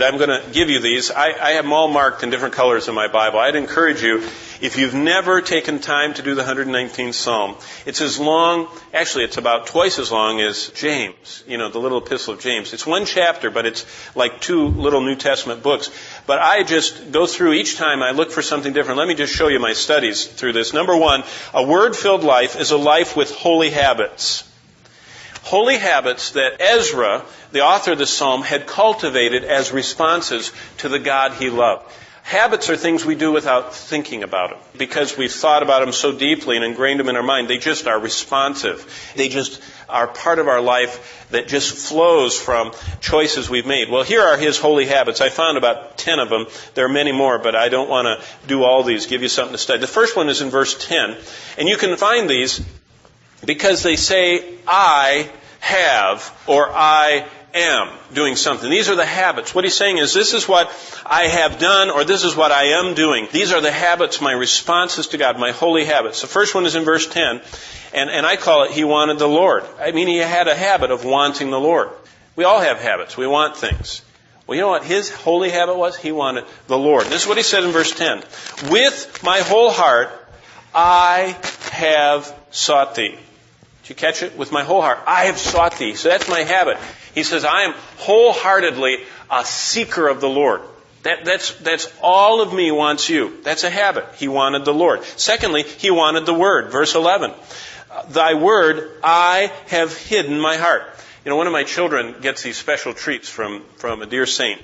I'm going to give you these. I have them all marked in different colors in my Bible. I'd encourage you, if you've never taken time to do the 119th Psalm, it's as long, actually it's about twice as long as James, the little epistle of James. It's one chapter, but it's like 2 little New Testament books. But I just go through each time, I look for something different. Let me just show you my studies through this. Number 1, a word-filled life is a life with holy habits. Holy habits that Ezra, the author of the psalm, had cultivated as responses to the God he loved. Habits are things we do without thinking about them. Because we've thought about them so deeply and ingrained them in our mind, they just are responsive. They just are part of our life that just flows from choices we've made. Well, here are his holy habits. I found about 10 of them. There are many more, but I don't want to do all these, give you something to study. The first one is in verse 10. And you can find these because they say, I have, or I am doing something. These are the habits. What he's saying is, this is what I have done, or this is what I am doing. These are the habits, my responses to God, my holy habits. The first one is in verse 10, and I call it, he wanted the Lord. I mean, he had a habit of wanting the Lord. We all have habits. We want things. Well, you know what his holy habit was? He wanted the Lord. This is what he said in verse 10. With my whole heart, I have sought thee. Did you catch it? With my whole heart, I have sought thee. So that's my habit. He says, I am wholeheartedly a seeker of the Lord. That's all of me wants you. That's a habit. He wanted the Lord. Secondly, he wanted the Word. Verse 11. Thy Word I have hidden my heart. One of my children gets these special treats from a dear saint.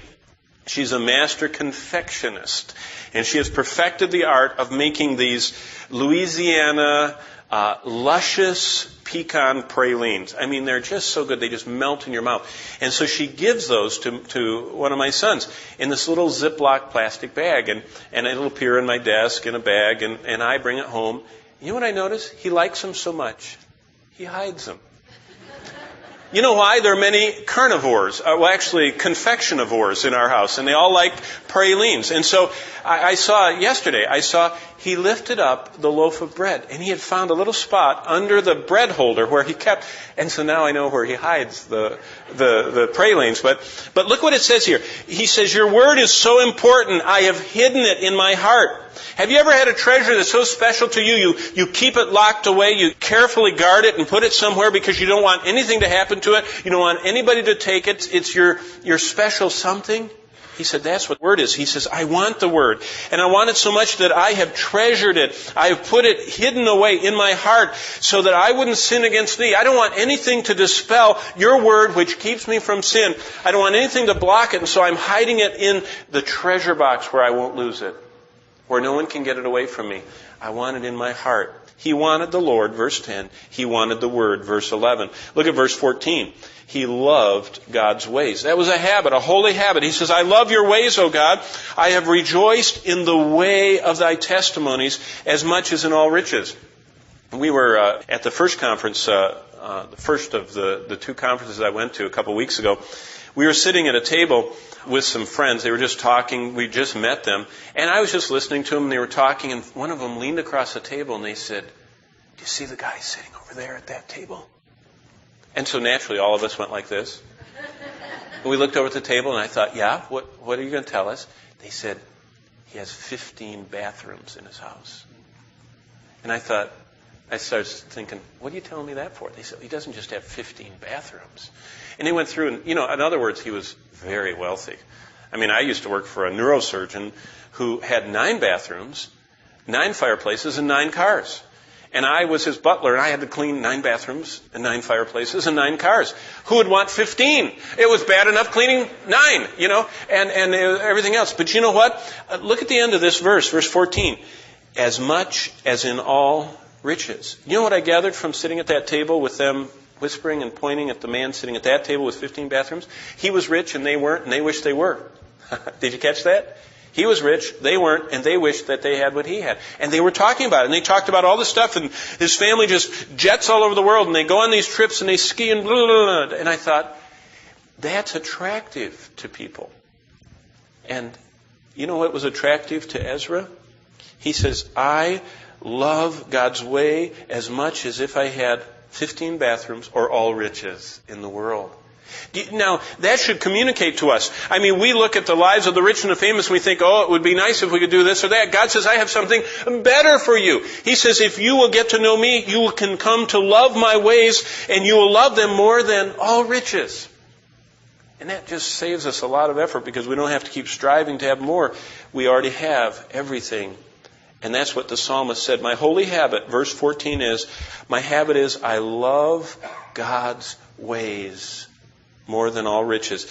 She's a master confectionist. And she has perfected the art of making these Louisiana luscious pecan pralines. I mean, they're just so good. They just melt in your mouth. And so she gives those to one of my sons in this little Ziploc plastic bag. And it'll appear in my desk in a bag, and I bring it home. You know what I notice? He likes them so much, he hides them. You know why? There are many carnivores, actually confectionivores in our house, and they all like pralines. And so I saw yesterday, he lifted up the loaf of bread, and he had found a little spot under the bread holder where he kept, and so now I know where he hides the pralines. But look what it says here. He says, your word is so important, I have hidden it in my heart. Have you ever had a treasure that's so special to you, you keep it locked away, you carefully guard it and put it somewhere because you don't want anything to happen to it, you don't want anybody to take it, it's your special something? He said, that's what word is. He says, I want the word. And I want it so much that I have treasured it. I have put it hidden away in my heart so that I wouldn't sin against thee. I don't want anything to dispel your word which keeps me from sin. I don't want anything to block it. And so I'm hiding it in the treasure box where I won't lose it, where no one can get it away from me. I want it in my heart. He wanted the Lord, verse 10. He wanted the Word, verse 11. Look at verse 14. He loved God's ways. That was a habit, a holy habit. He says, I love your ways, O God. I have rejoiced in the way of thy testimonies as much as in all riches. We were at the first conference, the first of the 2 conferences I went to a couple weeks ago. We were sitting at a table with some friends. They were just talking. We just met them. And I was just listening to them. They were talking, and one of them leaned across the table and they said, do you see the guy sitting over there at that table? And so naturally, all of us went like this. And we looked over at the table, and I thought, yeah, what are you going to tell us? They said, he has 15 bathrooms in his house. And I started thinking, what are you telling me that for? They said, he doesn't just have 15 bathrooms. And they went through, and, in other words, he was very wealthy. I mean, I used to work for a neurosurgeon who had 9 bathrooms, 9 fireplaces, and 9 cars. And I was his butler, and I had to clean 9 bathrooms, and 9 fireplaces, and 9 cars. Who would want 15? It was bad enough cleaning 9, and everything else. But you know what? Look at the end of this verse, verse 14. As much as in all riches. You know what I gathered from sitting at that table with them whispering and pointing at the man sitting at that table with 15 bathrooms? He was rich and they weren't, and they wished they were. Did you catch that? He was rich, they weren't, and they wished that they had what he had. And they were talking about it, and they talked about all this stuff, and his family just jets all over the world, and they go on these trips, and they ski, and blah, blah, blah. And I thought, that's attractive to people. And you know what was attractive to Ezra? He says, I love God's way as much as if I had 15 bathrooms or all riches in the world. Now, that should communicate to us. I mean, we look at the lives of the rich and the famous and we think, oh, it would be nice if we could do this or that. God says, I have something better for you. He says, if you will get to know me, you can come to love my ways and you will love them more than all riches. And that just saves us a lot of effort because we don't have to keep striving to have more. We already have everything. And that's what the psalmist said. My holy habit, verse 14 is, my habit is I love God's ways more than all riches.